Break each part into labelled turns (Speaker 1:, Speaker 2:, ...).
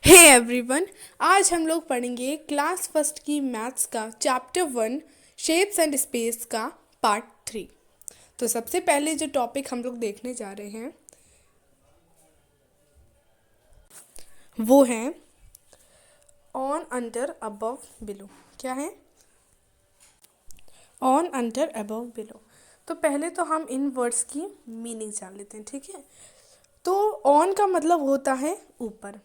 Speaker 1: Hey everyone, आज हम लोग पढ़ेंगे क्लास फर्स्ट की मैथ्स का चैप्टर 1 शेप्स एंड स्पेस का पार्ट 3। तो सबसे पहले जो टॉपिक हम लोग देखने जा रहे हैं वो है ऑन अंडर अबव बिलो। क्या है? On under above below. तो पहले तो हम इन वर्ड्स की मीनिंग जान लेते हैं, ठीक है। तो ऑन का मतलब होता है ऊपर,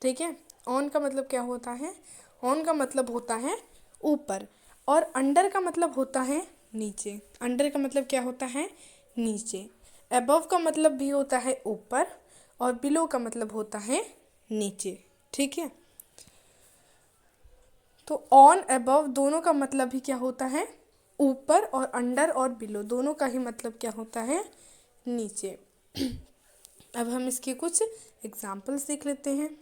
Speaker 1: ठीक है। ऑन का मतलब क्या होता है? ऑन का मतलब होता है ऊपर, और अंडर का मतलब होता है नीचे। अंडर का मतलब क्या होता है? नीचे। अबव का मतलब भी होता है ऊपर, और बिलो का मतलब होता है नीचे, ठीक है। तो ऑन अबव दोनों का मतलब ही क्या होता है? ऊपर, और अंडर और बिलो दोनों का ही मतलब क्या होता है? नीचे। अब हम इसके कुछ एग्जाम्पल्स देख लेते हैं।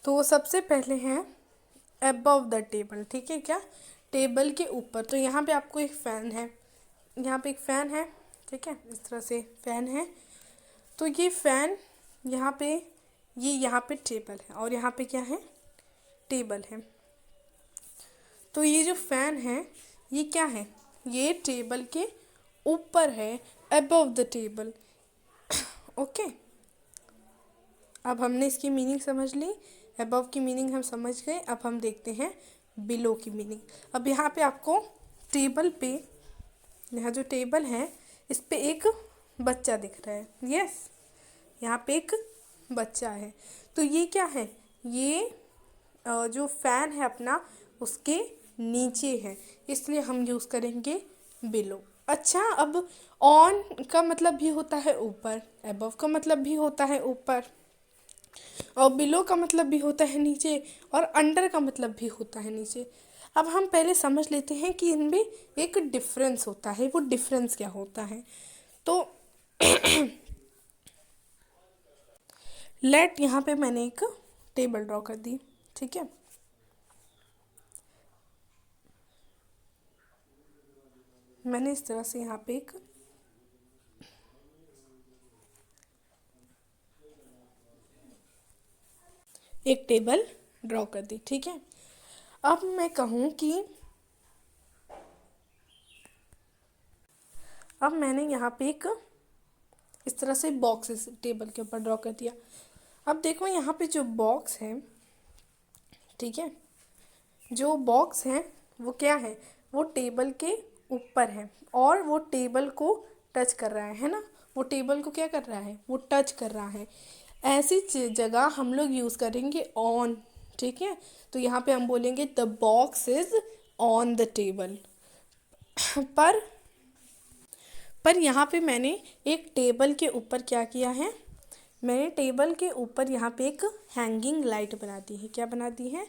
Speaker 1: तो सबसे पहले हैं अबव द टेबल, ठीक है। क्या? टेबल के ऊपर। तो यहाँ पे आपको एक फ़ैन है, यहाँ पे एक फ़ैन है, ठीक है। इस तरह से फ़ैन है। तो ये फ़ैन यहाँ पे, ये यहाँ पे टेबल है, और यहाँ पे क्या है? टेबल है। तो ये जो फ़ैन है ये क्या है? ये टेबल के ऊपर है, अबव द टेबल। ओके, अब हमने इसकी मीनिंग समझ ली। अबव की मीनिंग हम समझ गए। अब हम देखते हैं बिलो की मीनिंग। अब यहाँ पे आपको टेबल पे, यहाँ जो टेबल है इस पे एक बच्चा दिख रहा है। यस, यहाँ पे एक बच्चा है। तो ये क्या है? ये जो फ़ैन है अपना उसके नीचे है, इसलिए हम यूज़ करेंगे बिलो। अच्छा, अब ऑन का मतलब भी होता है ऊपर, अबव का मतलब भी होता है ऊपर, और बिलो का मतलब भी होता है नीचे, और अंडर का मतलब भी होता है नीचे। अब हम पहले समझ लेते हैं कि इनमें एक डिफरेंस होता है। वो डिफरेंस क्या होता है? तो लेट, यहाँ पे मैंने एक टेबल ड्रॉ कर दी, ठीक है। मैंने इस तरह से यहाँ पे एक टेबल ड्रॉ कर दी, ठीक है। अब मैं कहूँ कि अब मैंने यहाँ पे एक इस तरह से बॉक्स टेबल के ऊपर ड्रॉ कर दिया। अब देखो यहाँ पे जो बॉक्स है, ठीक है, जो बॉक्स है वो क्या है? वो टेबल के ऊपर है, और वो टेबल को टच कर रहा है ना। वो टेबल को क्या कर रहा है? वो टच कर रहा है। ऐसी जगह हम लोग यूज़ करेंगे ऑन, ठीक है। तो यहाँ पे हम बोलेंगे the box is on the table. पर पर यहाँ पे मैंने एक टेबल के ऊपर क्या किया है? मैंने टेबल के ऊपर यहाँ पे एक हैंगिंग लाइट बना दी है। क्या बना दी है?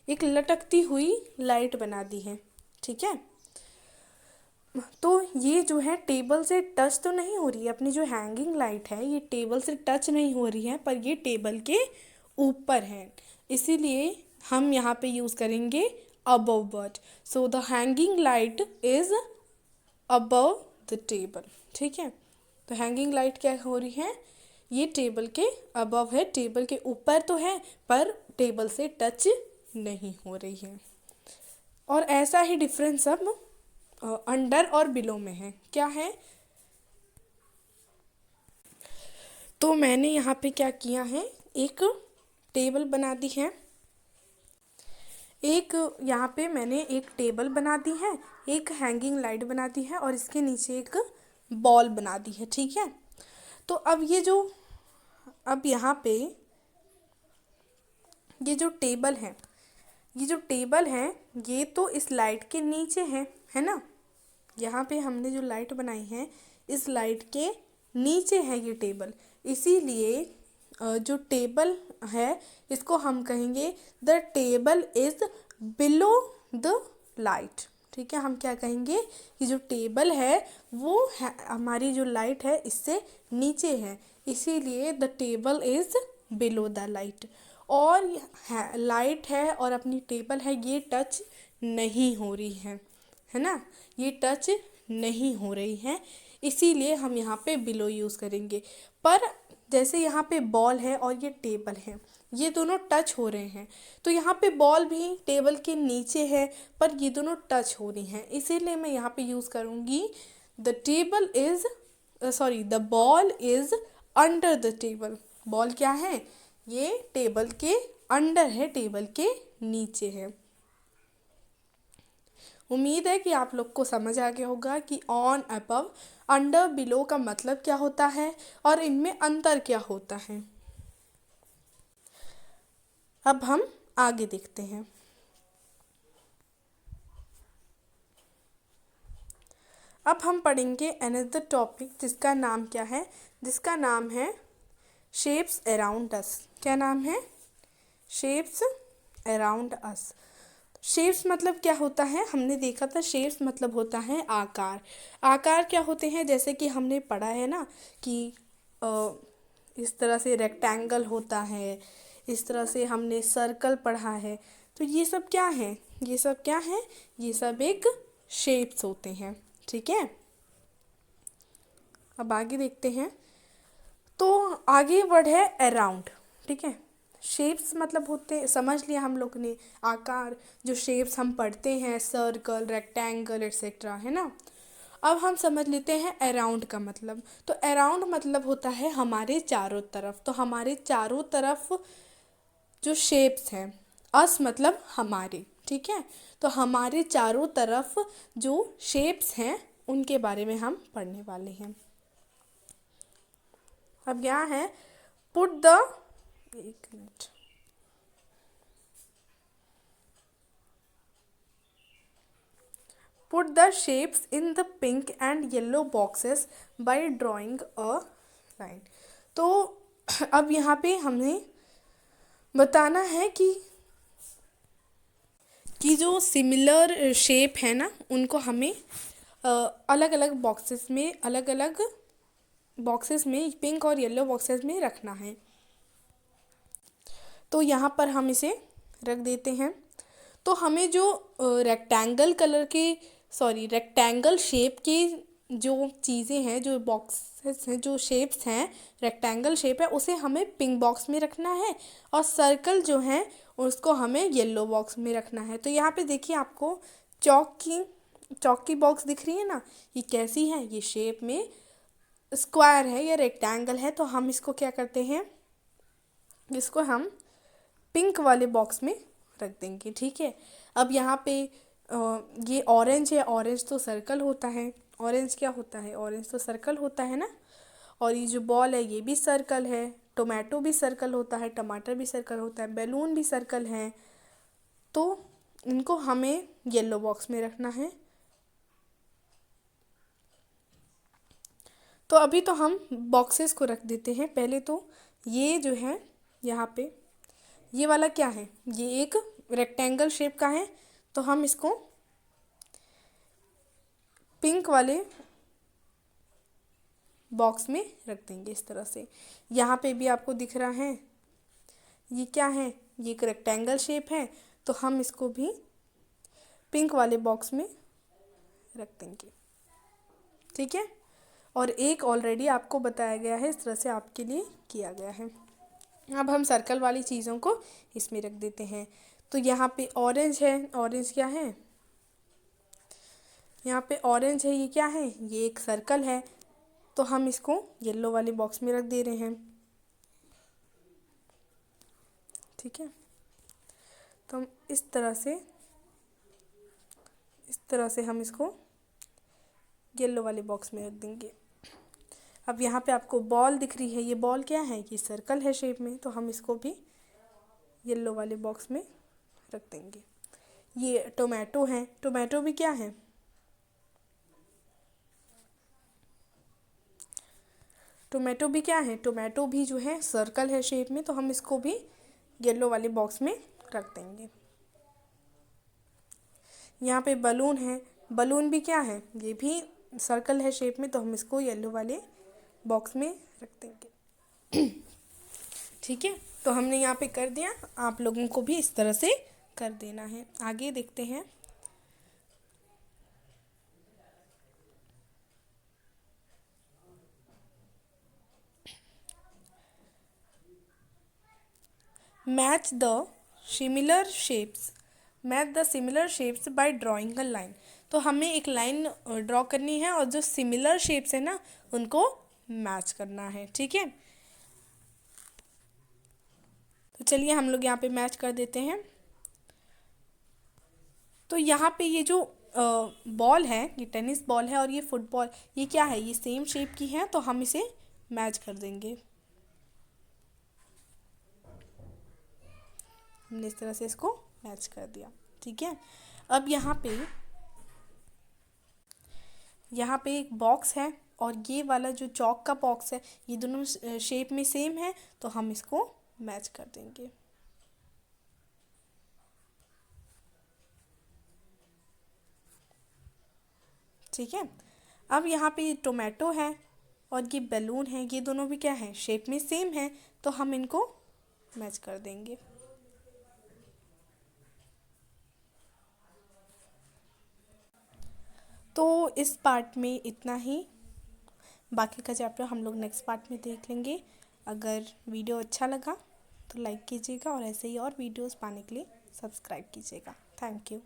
Speaker 1: एक लटकती हुई लाइट बना दी है, ठीक है। तो ये जो है टेबल से टच तो नहीं हो रही है। अपनी जो हैंगिंग लाइट है ये टेबल से टच नहीं हो रही है, पर ये टेबल के ऊपर है, इसीलिए हम यहाँ पे यूज़ करेंगे above word. So the hanging light is above the table, ठीक है। तो हैंगिंग लाइट क्या हो रही है? ये टेबल के अबव है, टेबल के ऊपर तो है पर टेबल से टच नहीं हो रही है। और ऐसा ही डिफरेंस अब अंडर और बिलो में है। क्या है? तो मैंने यहाँ पे क्या किया है? एक टेबल बना दी है, एक यहाँ पे मैंने एक टेबल बना दी है, एक हैंगिंग लाइट बना दी है, और इसके नीचे एक बॉल बना दी है, ठीक है। तो अब यहाँ पे ये जो टेबल है, ये जो टेबल है ये तो इस लाइट के नीचे है ना। यहाँ पे हमने जो लाइट बनाई है इस लाइट के नीचे है ये टेबल, इसीलिए जो टेबल है इसको हम कहेंगे the table is below the light, ठीक है। हम क्या कहेंगे कि जो टेबल है वो है, हमारी जो लाइट है इससे नीचे है, इसीलिए the table is below the light. और है लाइट है और अपनी टेबल है, ये टच नहीं हो रही है ना, ये टच नहीं हो रही है, इसीलिए हम यहाँ पे बिलो यूज़ करेंगे। पर जैसे यहाँ पे बॉल है और ये टेबल है, ये दोनों टच हो रहे हैं, तो यहाँ पे बॉल भी टेबल के नीचे है पर ये दोनों टच हो रही हैं, इसीलिए मैं यहाँ पे यूज़ करूँगी the table is sorry the ball is under the table. Ball क्या है, ये टेबल के अंडर है, टेबल के नीचे है। उम्मीद है कि आप लोग को समझ आ गया होगा कि ऑन, अबव, अंडर, बिलो का मतलब क्या होता है और इनमें अंतर क्या होता है। अब हम आगे देखते हैं। अब हम पढ़ेंगे अनदर टॉपिक जिसका नाम क्या है, जिसका नाम है शेप्स अराउंड अस। क्या नाम है, शेप्स अराउंड अस। शेप्स मतलब क्या होता है, हमने देखा था शेप्स मतलब होता है आकार। आकार क्या होते हैं, जैसे कि हमने पढ़ा है ना कि इस तरह से रेक्टेंगल होता है, इस तरह से हमने सर्कल पढ़ा है, तो ये सब क्या है, ये सब क्या है, ये सब एक शेप्स होते हैं। ठीक है, अब आगे देखते हैं। तो आगे वर्ड है अराउंड। ठीक है, शेप्स मतलब होते, समझ लिया हम लोग ने आकार, जो शेप्स हम पढ़ते हैं सर्कल, रेक्टेंगल एक्सेट्रा, है ना। अब हम समझ लेते हैं अराउंड का मतलब। तो अराउंड मतलब होता है हमारे चारों तरफ, तो हमारे चारों तरफ जो शेप्स हैं, अस मतलब हमारे, ठीक है, तो हमारे चारों तरफ जो शेप्स हैं उनके बारे में हम पढ़ने वाले हैं। अब यहाँ है पुट द, एक मिनट, put the shapes in the pink and yellow boxes by drawing a line. तो अब यहाँ पे हमें बताना है कि जो सिमिलर शेप है ना उनको हमें अलग अलग बॉक्सेस में, अलग अलग बॉक्सेस में, पिंक और येलो बॉक्सेस में रखना है। तो यहाँ पर हम इसे रख देते हैं। तो हमें जो रेक्टेंगल कलर के, सॉरी रेक्टेंगल शेप की जो चीज़ें हैं, जो बॉक्सेस हैं, जो शेप्स हैं, रेक्टेंगल शेप है उसे हमें पिंक बॉक्स में रखना है और सर्कल जो है उसको हमें येलो बॉक्स में रखना है। तो यहाँ पे देखिए आपको चौक की बॉक्स दिख रही है ना, ये कैसी है, ये शेप में स्क्वायर है या रेक्टेंगल है, तो हम इसको क्या करते हैं, इसको हम पिंक वाले बॉक्स में रख देंगे। ठीक है, अब यहाँ पे ये ऑरेंज है, ऑरेंज तो सर्कल होता है, ऑरेंज क्या होता है, ऑरेंज तो सर्कल होता है ना। और ये जो बॉल है ये भी सर्कल है, टोमेटो भी सर्कल होता है, टमाटर भी सर्कल होता है, बैलून भी सर्कल है, तो इनको हमें येलो बॉक्स में रखना है। तो अभी तो हम बॉक्सेस को रख देते हैं। पहले तो ये जो है यहाँ पे, ये वाला क्या है, ये एक रेक्टेंगल शेप का है, तो हम इसको पिंक वाले बॉक्स में रख देंगे इस तरह से। यहाँ पे भी आपको दिख रहा है ये क्या है, ये एक रेक्टेंगल शेप है, तो हम इसको भी पिंक वाले बॉक्स में रख देंगे। ठीक है, और एक ऑलरेडी आपको बताया गया है, इस तरह से आपके लिए किया गया है। अब हम सर्कल वाली चीज़ों को इसमें रख देते हैं। तो यहाँ पे ऑरेंज है, ऑरेंज क्या है, यहाँ पे ऑरेंज है, ये क्या है, ये एक सर्कल है, तो हम इसको येलो वाले बॉक्स में रख दे रहे हैं। ठीक है, तो हम इस तरह से हम इसको येलो वाले बॉक्स में रख देंगे। अब यहाँ पे आपको बॉल दिख रही है, ये बॉल क्या है, ये सर्कल है शेप में, तो हम इसको भी येलो वाले बॉक्स में रख देंगे। ये टोमेटो है, टोमेटो भी क्या है, टोमेटो भी क्या है, टोमेटो भी जो है सर्कल है शेप में, तो हम इसको भी येलो वाले बॉक्स में रख देंगे। यहाँ पे बलून है, बलून भी क्या है, ये भी सर्कल है शेप में, तो हम इसको येलो वाले बॉक्स में रख देंगे। ठीक है, तो हमने यहाँ पे कर दिया, आप लोगों को भी इस तरह से कर देना है। आगे देखते हैं। Match the similar shapes, match the similar shapes bye drawing a line. तो हमें एक लाइन ड्रॉ करनी है और जो सिमिलर शेप्स है ना उनको मैच करना है, ठीक है। तो चलिए हम लोग यहाँ पे मैच कर देते हैं। तो यहाँ पे ये जो बॉल है, ये टेनिस बॉल है और ये फुटबॉल, ये क्या है, ये सेम शेप की है, तो हम इसे मैच कर देंगे। हमने इस तरह से इसको मैच कर दिया, ठीक है। अब यहाँ पे एक बॉक्स है और ये वाला जो चौक का बॉक्स है, ये दोनों शेप में सेम है, तो हम इसको मैच कर देंगे। ठीक है। अब यहाँ पे ये टोमेटो है और ये बैलून है, ये दोनों भी क्या है, शेप में सेम है, तो हम इनको मैच कर देंगे। तो इस पार्ट में इतना ही, बाकी का चैप्टर हम लोग नेक्स्ट पार्ट में देख लेंगे। अगर वीडियो अच्छा लगा तो लाइक कीजिएगा और ऐसे ही और वीडियोस पाने के लिए सब्सक्राइब कीजिएगा। Thank you.